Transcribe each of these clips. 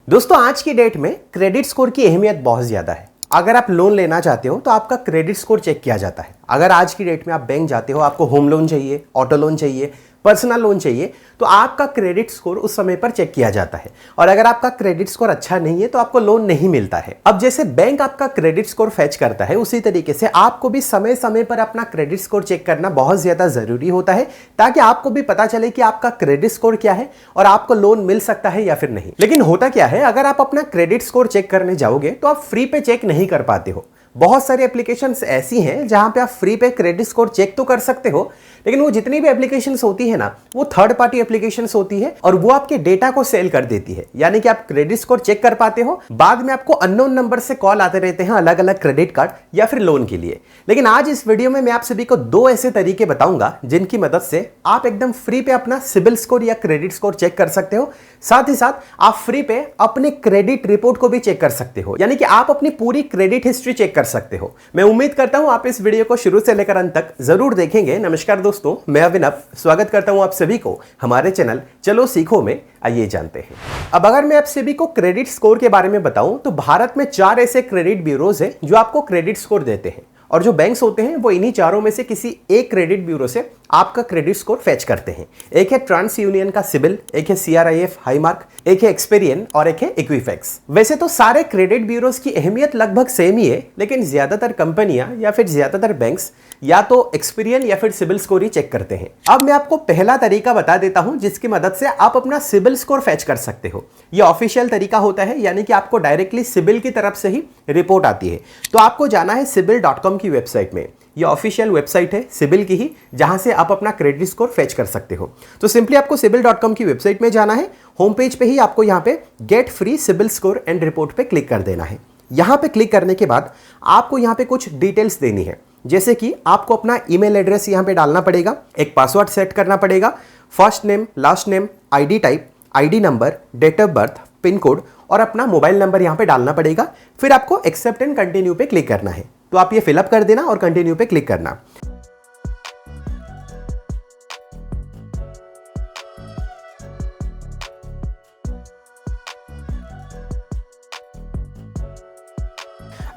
दोस्तों आज की डेट में क्रेडिट स्कोर की अहमियत बहुत ज्यादा है। अगर आप लोन लेना चाहते हो तो आपका क्रेडिट स्कोर चेक किया जाता है। अगर आज की डेट में आप बैंक जाते हो, आपको होम लोन चाहिए, ऑटो लोन चाहिए, पर्सनल लोन चाहिए, तो आपका क्रेडिट स्कोर उस समय पर चेक किया जाता है। और अगर आपका क्रेडिट स्कोर अच्छा नहीं है तो आपको लोन नहीं मिलता है। अब जैसे बैंक आपका क्रेडिट स्कोर फेच करता है, उसी तरीके से आपको भी समय समय पर अपना क्रेडिट स्कोर चेक करना बहुत ज्यादा जरूरी होता है, ताकि आपको भी पता चले कि आपका क्रेडिट स्कोर क्या है और आपको लोन मिल सकता है या फिर नहीं। लेकिन होता क्या है, अगर आप अपना क्रेडिट स्कोर चेक करने जाओगे तो आप फ्री पे चेक नहीं कर पाते हो। बहुत सारी एप्लीकेशंस ऐसी हैं जहां पे आप फ्री पे क्रेडिट स्कोर चेक तो कर सकते हो, लेकिन वो जितनी भी एप्लीकेशंस होती है ना, वो थर्ड पार्टी एप्लीकेशंस होती है और वो आपके डेटा को सेल कर देती है। यानी कि आप क्रेडिट स्कोर चेक कर पाते हो, बाद में आपको अननोन नंबर से कॉल आते रहते हैं अलग अलग क्रेडिट कार्ड या फिर लोन के लिए। लेकिन आज इस वीडियो में मैं आप सभी को दो ऐसे तरीके बताऊंगा जिनकी मदद से आप एकदम फ्री पे अपना सिबिल स्कोर या क्रेडिट स्कोर चेक कर सकते हो। साथ ही साथ आप फ्री पे अपने क्रेडिट रिपोर्ट को भी चेक कर सकते हो, यानी कि आप अपनी पूरी क्रेडिट हिस्ट्री चेक कर सकते हो। मैं उम्मीद करता हूं आप इस वीडियो को शुरू से लेकर अंत तक जरूर देखेंगे। नमस्कार दोस्तों, मैं अभिनव स्वागत करता हूं आप सभी को हमारे चैनल चलो सीखो में। आइए जानते हैं। अब अगर मैं आप सभी को क्रेडिट स्कोर के बारे में बताऊं तो भारत में 4 ऐसे क्रेडिट ब्यूरोज हैं जो आपको क्रेडिट स्कोर देते हैं, और जो बैंक्स होते हैं वो इन्हीं चारों में से किसी एक क्रेडिट ब्यूरो से आपका क्रेडिट स्कोर फेच करते हैं। एक है ट्रांस यूनियन का सिबिल, एक है CRIF हाईमार्क, एक है एक्सपेरियन और एक है इक्विफैक्स। वैसे तो सारे क्रेडिट ब्यूरोज की अहमियत लगभग सेम ही है, लेकिन ज्यादातर कंपनियां या फिर ज्यादातर बैंक्स या तो एक्सपेरियन या फिर सिबिल स्कोर ही चेक करते हैं। अब मैं आपको पहला तरीका बता देता हूं जिसकी मदद से आप अपना सिबिल स्कोर फेच कर सकते हो। यह ऑफिशियल तरीका होता है, यानी कि आपको डायरेक्टली सिबिल की तरफ से ही रिपोर्ट आती है। तो आपको जाना है sibil.com की वेबसाइट में। ये ऑफिशियल वेबसाइट है सिबिल की ही, जहां से आप अपना क्रेडिट स्कोर फेच कर सकते हो। तो सिंपली आपको sibil.com की वेबसाइट में जाना है। होम पेज पे ही आपको यहां पे get free CIBIL score and report पे क्लिक कर देना है। यहां पे क्लिक करने के बाद आपको यहां पे कुछ डिटेल्स देनी है, जैसे कि आपको अपना ईमेल एड्रेस यहां पे डालना पड़ेगा, एक पासवर्ड सेट करना पड़ेगा, first name, last name, ID type, ID number, date of birth, pin code और अपना मोबाइल नंबर यहां पे डालना पड़ेगा। फिर आपको एक्सेप्ट एंड कंटिन्यू पे क्लिक करना है। तो आप ये फिलअप कर देना और कंटिन्यू पे क्लिक करना।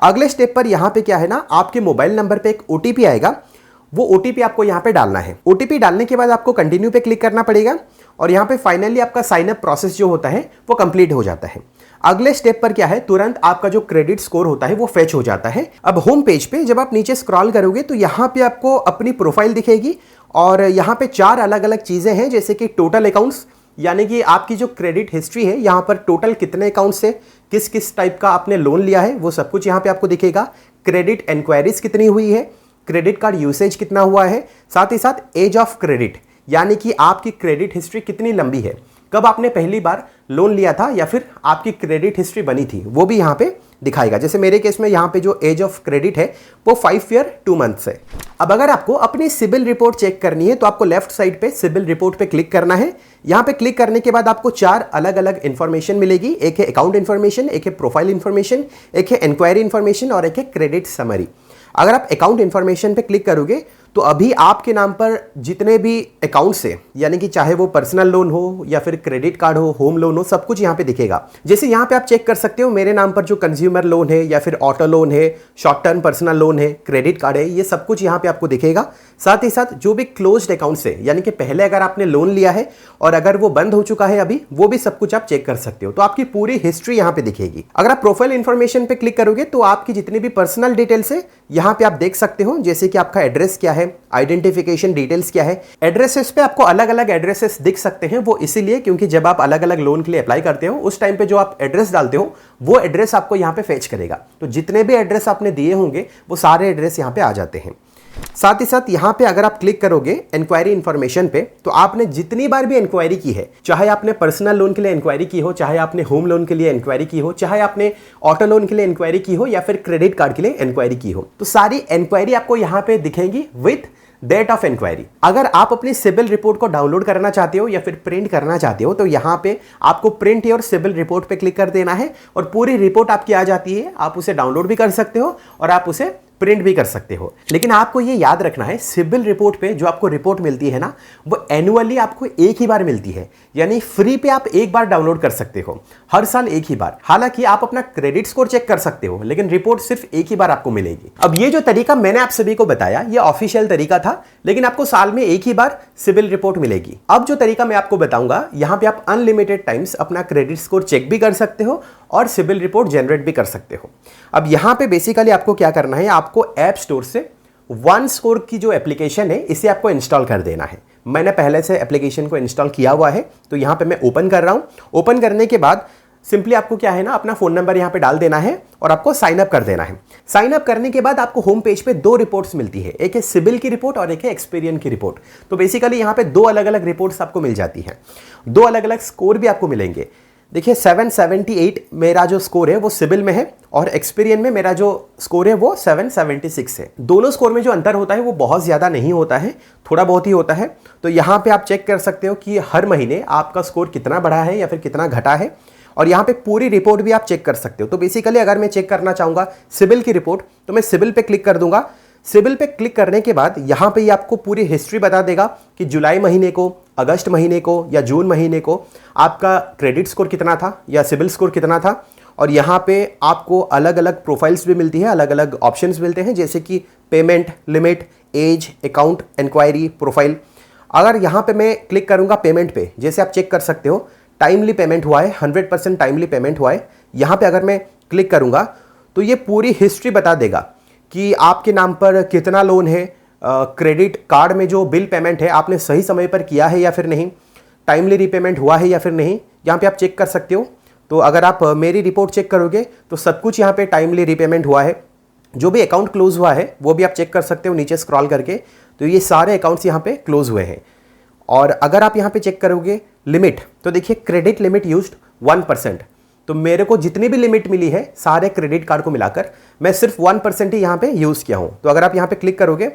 अगले स्टेप पर यहां पे क्या है ना, आपके मोबाइल नंबर पे एक OTP आएगा। वो OTP आपको यहां पे डालना है। OTP डालने के बाद आपको कंटिन्यू पे क्लिक करना पड़ेगा और यहां पे फाइनली आपका साइन अप प्रोसेस जो होता है वो कंप्लीट हो जाता है। अगले स्टेप पर क्या है, तुरंत आपका जो क्रेडिट स्कोर होता है वो फेच हो जाता है। अब होम पेज पे जब आप नीचे स्क्रॉल करोगे तो यहाँ पे आपको अपनी प्रोफाइल दिखेगी और यहाँ पे 4 अलग अलग चीजें हैं, जैसे कि टोटल अकाउंट्स, यानी कि आपकी जो क्रेडिट हिस्ट्री है, यहाँ पर टोटल कितने अकाउंट्स है, किस किस टाइप का आपने लोन लिया है, वो सब कुछ यहाँ पे आपको दिखेगा। क्रेडिट इंक्वायरीज कितनी हुई है, क्रेडिट कार्ड यूसेज कितना हुआ है, साथ ही साथ एज ऑफ क्रेडिट, यानी कि आपकी क्रेडिट हिस्ट्री कितनी लंबी है, कब आपने पहली बार लोन लिया था या फिर आपकी क्रेडिट हिस्ट्री बनी थी, वो भी यहाँ पे दिखाएगा। जैसे मेरे केस में यहाँ पे जो एज ऑफ क्रेडिट है वो 5 ईयर 2 मंथ्स है। अब अगर आपको अपनी सिबिल रिपोर्ट चेक करनी है तो आपको लेफ्ट साइड पे सिबिल रिपोर्ट पे क्लिक करना है। यहाँ पे क्लिक करने के बाद आपको 4 अलग अलग इंफॉर्मेशन मिलेगी। एक है अकाउंट इन्फॉर्मेशन, एक है प्रोफाइल इन्फॉर्मेशन, एक है इंक्वायरी इन्फॉर्मेशन और एक है क्रेडिट समरी। अगर आप अकाउंट इन्फॉर्मेशन पे क्लिक करोगे तो अभी आपके नाम पर जितने भी अकाउंट्स है, यानी कि चाहे वो पर्सनल लोन हो या फिर क्रेडिट कार्ड हो, होम लोन हो, सब कुछ यहाँ पे दिखेगा। जैसे यहाँ पे आप चेक कर सकते हो, मेरे नाम पर जो कंज्यूमर लोन है या फिर ऑटो लोन है, शॉर्ट टर्म पर्सनल लोन है, क्रेडिट कार्ड है, ये सब कुछ यहाँ पे आपको दिखेगा। साथ ही साथ जो भी क्लोज्ड अकाउंट्स है, यानी कि पहले अगर आपने लोन लिया है और अगर वो बंद हो चुका है अभी, वो भी सब कुछ आप चेक कर सकते हो। तो आपकी पूरी हिस्ट्री यहाँ पे दिखेगी। अगर आप प्रोफाइल इन्फॉर्मेशन पे क्लिक करोगे तो आपकी जितनी भी पर्सनल डिटेल्स है यहाँ पे आप देख सकते हो, जैसे कि आपका एड्रेस क्या है, आइडेंटिफिकेशन डिटेल्स क्या है। एड्रेसेस पे आपको अलग अलग एड्रेसेस दिख सकते हैं, वो इसीलिए क्योंकि जब आप अलग अलग लोन के लिए अप्लाई करते हो उस टाइम पे जो आप एड्रेस डालते हो वो एड्रेस आपको यहाँ पे फेच करेगा। तो जितने भी एड्रेस आपने दिए होंगे वो सारे एड्रेस यहाँ पे आ जाते हैं। साथ ही साथ यहाँ पे अगर आप क्लिक करोगे इंक्वायरी इन्फॉर्मेशन पे, तो आपने जितनी बार भी इंक्वायरी की है, चाहे आपने पर्सनल लोन के लिए इंक्वायरी की हो, चाहे आपने होम लोन के लिए इंक्वायरी की हो, चाहे आपने ऑटो लोन के लिए इंक्वायरी की हो या फिर क्रेडिट कार्ड के लिए इंक्वायरी की हो, तो सारी इंक्वायरी आपको यहाँ पे दिखेंगी विथ डेट ऑफ इंक्वायरी। अगर आप अपनी सिबिल रिपोर्ट को डाउनलोड करना चाहते हो या फिर प्रिंट करना चाहते हो तो यहाँ पे आपको प्रिंट योर सिबिल रिपोर्ट पे क्लिक कर देना है और पूरी रिपोर्ट आपकी आ जाती है। आप उसे डाउनलोड भी कर सकते हो और आप उसे प्रिंट भी कर सकते हो। लेकिन आपको ये याद रखना है, सिबिल रिपोर्ट पे जो आपको रिपोर्ट मिलती है ना, वो एनुअली आपको एक ही बार मिलती है, यानी फ्री पे आप एक बार डाउनलोड कर सकते हो, हर साल एक ही बार। हालांकि आप अपना क्रेडिट स्कोर चेक कर सकते हो, लेकिन रिपोर्ट सिर्फ एक ही बार आपको मिलेगी। अब ये जो तरीका मैंने आप सभी को बताया, ये ऑफिशियल तरीका था, लेकिन आपको साल में एक ही बार सिबिल रिपोर्ट मिलेगी। अब जो तरीका मैं आपको बताऊंगा, यहां पे आप अनलिमिटेड टाइम्स अपना क्रेडिट स्कोर चेक भी कर सकते हो और सिबिल रिपोर्ट जनरेट भी कर सकते हो। अब यहां पे बेसिकली आपको क्या करना है, आपको ऐप स्टोर से वन स्कोर की जो एप्लीकेशन है, इसे आपको इंस्टॉल कर देना है। मैंने पहले से एप्लीकेशन को इंस्टॉल किया हुआ है, तो यहां पे मैं ओपन कर रहा हूं। ओपन करने के बाद सिंपली आपको क्या है ना, अपना फोन नंबर यहां पे डाल देना है और आपको साइन अप कर देना है। साइन अप करने के बाद आपको होम पेज पे दो रिपोर्ट्स मिलती है, एक है सिबिल की रिपोर्ट और एक है एक्सपीरियन की रिपोर्ट। तो बेसिकली यहां पे दो अलग अलग रिपोर्ट्स आपको मिल जाती हैं, दो अलग अलग स्कोर भी आपको मिलेंगे। देखिए 778 मेरा जो स्कोर है वो सिबिल में है और एक्सपीरियन में मेरा जो स्कोर है वो 776 है। दोनों स्कोर में जो अंतर होता है वो बहुत ज़्यादा नहीं होता है, थोड़ा बहुत ही होता है। तो यहाँ पे आप चेक कर सकते हो कि हर महीने आपका स्कोर कितना बढ़ा है या फिर कितना घटा है, और यहाँ पे पूरी रिपोर्ट भी आप चेक कर सकते हो। तो बेसिकली अगर मैं चेक करना चाहूँगा सिबिल की रिपोर्ट, तो मैं सिबिल पे क्लिक कर दूंगा। सिबिल पे क्लिक करने के बाद यहाँ पे ये आपको पूरी हिस्ट्री बता देगा कि जुलाई महीने को, अगस्त महीने को या जून महीने को आपका क्रेडिट स्कोर कितना था या सिबिल स्कोर कितना था। और यहाँ पे आपको अलग अलग प्रोफाइल्स भी मिलती है, अलग अलग ऑप्शंस मिलते हैं, जैसे कि payment, limit, age, account, enquiry, profile. अगर यहाँ पे मैं क्लिक करूँगा पेमेंट पे, जैसे आप चेक कर सकते हो टाइमली पेमेंट हुआ है, 100% टाइमली पेमेंट हुआ है। यहाँ पे अगर मैं क्लिक करूँगा तो ये पूरी हिस्ट्री बता देगा कि आपके नाम पर कितना लोन है, क्रेडिट कार्ड में जो बिल पेमेंट है आपने सही समय पर किया है या फिर नहीं, टाइमली रीपेमेंट हुआ है या फिर नहीं, यहाँ पे आप चेक कर सकते हो। तो अगर आप मेरी रिपोर्ट चेक करोगे तो सब कुछ यहाँ पे टाइमली रीपेमेंट हुआ है। जो भी अकाउंट क्लोज हुआ है वो भी आप चेक कर सकते हो नीचे स्क्रॉल करके, तो ये सारे अकाउंट्स यहाँ पे क्लोज हुए हैं। और अगर आप यहाँ पे चेक करोगे लिमिट, तो देखिए क्रेडिट लिमिट यूज्ड 1%। तो मेरे को जितनी भी लिमिट मिली है सारे क्रेडिट कार्ड को मिलाकर, मैं सिर्फ 1% ही यहाँ पे यूज़ किया हूँ। तो अगर आप यहाँ पे क्लिक करोगे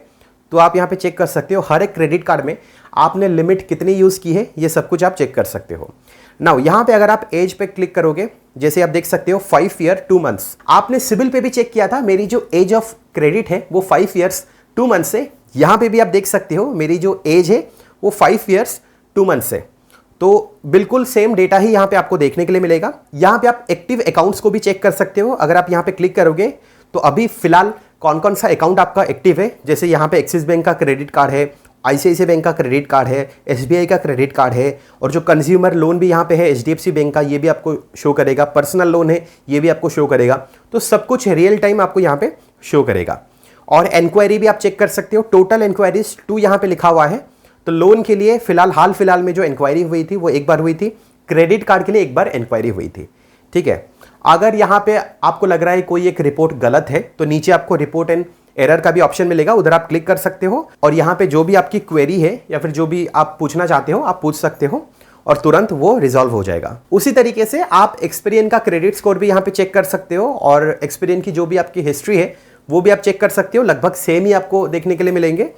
तो आप यहाँ पे चेक कर सकते हो हर एक क्रेडिट कार्ड में आपने लिमिट कितनी यूज़ की है, ये सब कुछ आप चेक कर सकते हो। नाउ यहाँ पे अगर आप एज पे क्लिक करोगे, जैसे आप देख सकते हो 5 ईयर 2 मंथ्स। आपने सिबिल पे भी चेक किया था, मेरी जो एज ऑफ क्रेडिट है वो 5 ईयर्स 2 मंथ्स है। यहाँ पे भी आप देख सकते हो मेरी जो एज है वो 5 ईयर्स 2 मंथ्स है। तो बिल्कुल सेम डेटा ही यहाँ पे आपको देखने के लिए मिलेगा। यहाँ पे आप एक्टिव अकाउंट्स को भी चेक कर सकते हो। अगर आप यहाँ पे क्लिक करोगे तो अभी फिलहाल कौन कौन सा अकाउंट आपका एक्टिव है, जैसे यहाँ पे एक्सिस बैंक का क्रेडिट कार्ड है, आईसीआईसीआई बैंक का क्रेडिट कार्ड है, एसबीआई का क्रेडिट कार्ड है, और जो कंज्यूमर लोन भी यहाँ पे है एचडीएफसी बैंक का, ये भी आपको शो करेगा, पर्सनल लोन है ये भी आपको शो करेगा। तो सब कुछ रियल टाइम आपको यहाँ पे शो करेगा। और इंक्वायरी भी आप चेक कर सकते हो, टोटल इंक्वायरीज 2 यहाँ पे लिखा हुआ है। तो लोन के लिए हाल फिलहाल में जो इंक्वायरी हुई थी वो एक बार हुई थी, क्रेडिट कार्ड के लिए एक बार इंक्वायरी हुई थी। ठीक है, अगर यहाँ पे आपको लग रहा है कोई एक रिपोर्ट गलत है तो नीचे आपको रिपोर्ट एंड एरर का भी ऑप्शन मिलेगा, उधर आप क्लिक कर सकते हो और यहाँ पे जो भी आपकी क्वेरी है या फिर जो भी आप पूछना चाहते हो आप पूछ सकते हो और तुरंत वो रिजॉल्व हो जाएगा। उसी तरीके से आप एक्सपीरियन का क्रेडिट स्कोर भी यहाँ पे चेक कर सकते हो और एक्सपीरियन की जो भी आपकी हिस्ट्री है वो भी आप चेक कर सकते हो। लगभग सेम ही आपको देखने के लिए मिलेंगे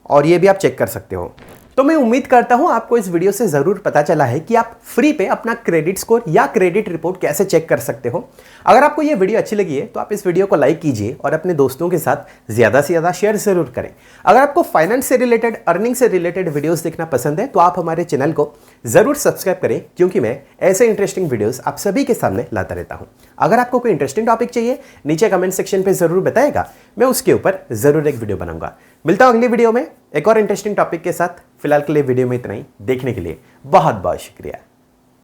और ये भी आप चेक कर सकते हो। तो मैं उम्मीद करता हूं आपको इस वीडियो से जरूर पता चला है कि आप फ्री पे अपना क्रेडिट स्कोर या क्रेडिट रिपोर्ट कैसे चेक कर सकते हो। अगर आपको ये वीडियो अच्छी लगी है तो आप इस वीडियो को लाइक कीजिए और अपने दोस्तों के साथ ज्यादा से ज्यादा शेयर जरूर करें। अगर आपको फाइनेंस से रिलेटेड, अर्निंग से रिलेटेड वीडियोस देखना पसंद है तो आप हमारे चैनल को जरूर सब्सक्राइब करें, क्योंकि मैं ऐसे इंटरेस्टिंग वीडियोस आप सभी के सामने लाता रहता हूं। अगर आपको कोई इंटरेस्टिंग टॉपिक चाहिए नीचे कमेंट सेक्शन पे जरूर बताएगा, मैं उसके ऊपर जरूर एक वीडियो बनाऊंगा। मिलता हूं अगली वीडियो में एक और इंटरेस्टिंग टॉपिक के साथ। फिलहाल के लिए वीडियो में इतना ही। देखने के लिए बहुत बहुत शुक्रिया।